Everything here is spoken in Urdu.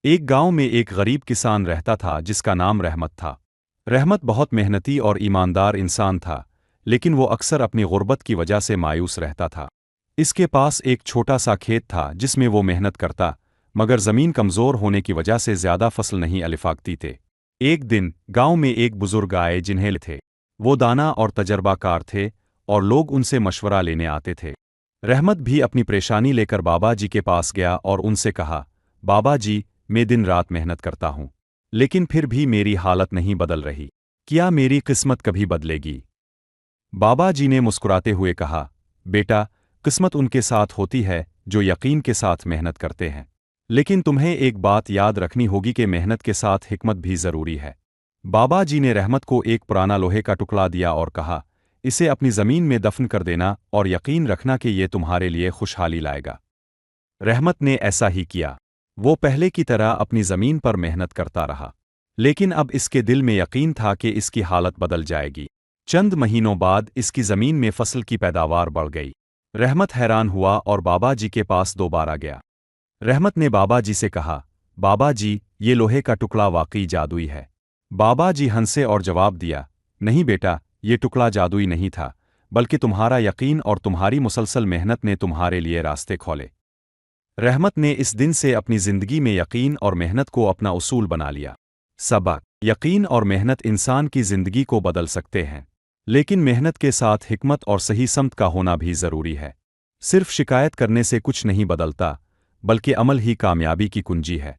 ایک گاؤں میں ایک غریب کسان رہتا تھا جس کا نام رحمت تھا۔ رحمت بہت محنتی اور ایماندار انسان تھا، لیکن وہ اکثر اپنی غربت کی وجہ سے مایوس رہتا تھا۔ اس کے پاس ایک چھوٹا سا کھیت تھا جس میں وہ محنت کرتا، مگر زمین کمزور ہونے کی وجہ سے زیادہ فصل نہیں الفاقتی تھے۔ ایک دن گاؤں میں ایک بزرگ آئے جنہیں تھے۔ وہ دانا اور تجربہ کار تھے اور لوگ ان سے مشورہ لینے آتے تھے۔ رحمت بھی اپنی پریشانی لے کر بابا جی کے پاس گیا اور ان سے کہا، بابا جی، میں دن رات محنت کرتا ہوں، لیکن پھر بھی میری حالت نہیں بدل رہی۔ کیا میری قسمت کبھی بدلے گی؟ بابا جی نے مسکراتے ہوئے کہا، بیٹا، قسمت ان کے ساتھ ہوتی ہے جو یقین کے ساتھ محنت کرتے ہیں، لیکن تمہیں ایک بات یاد رکھنی ہوگی کہ محنت کے ساتھ حکمت بھی ضروری ہے۔ بابا جی نے رحمت کو ایک پرانا لوہے کا ٹکڑا دیا اور کہا، اسے اپنی زمین میں دفن کر دینا اور یقین رکھنا کہ یہ تمہارے لیے خوشحالی لائے گا۔ رحمت نے ایسا ہی کیا۔ وہ پہلے کی طرح اپنی زمین پر محنت کرتا رہا، لیکن اب اس کے دل میں یقین تھا کہ اس کی حالت بدل جائے گی۔ چند مہینوں بعد اس کی زمین میں فصل کی پیداوار بڑھ گئی۔ رحمت حیران ہوا اور بابا جی کے پاس دوبارہ گیا۔ رحمت نے بابا جی سے کہا، بابا جی، یہ لوہے کا ٹکڑا واقعی جادوئی ہے؟ بابا جی ہنسے اور جواب دیا، نہیں بیٹا، یہ ٹکڑا جادوئی نہیں تھا، بلکہ تمہارا یقین اور تمہاری مسلسل محنت نے تمہارے لیے راستے کھولے۔ رحمت نے اس دن سے اپنی زندگی میں یقین اور محنت کو اپنا اصول بنا لیا۔ سبق: یقین اور محنت انسان کی زندگی کو بدل سکتے ہیں، لیکن محنت کے ساتھ حکمت اور صحیح سمت کا ہونا بھی ضروری ہے۔ صرف شکایت کرنے سے کچھ نہیں بدلتا، بلکہ عمل ہی کامیابی کی کنجی ہے۔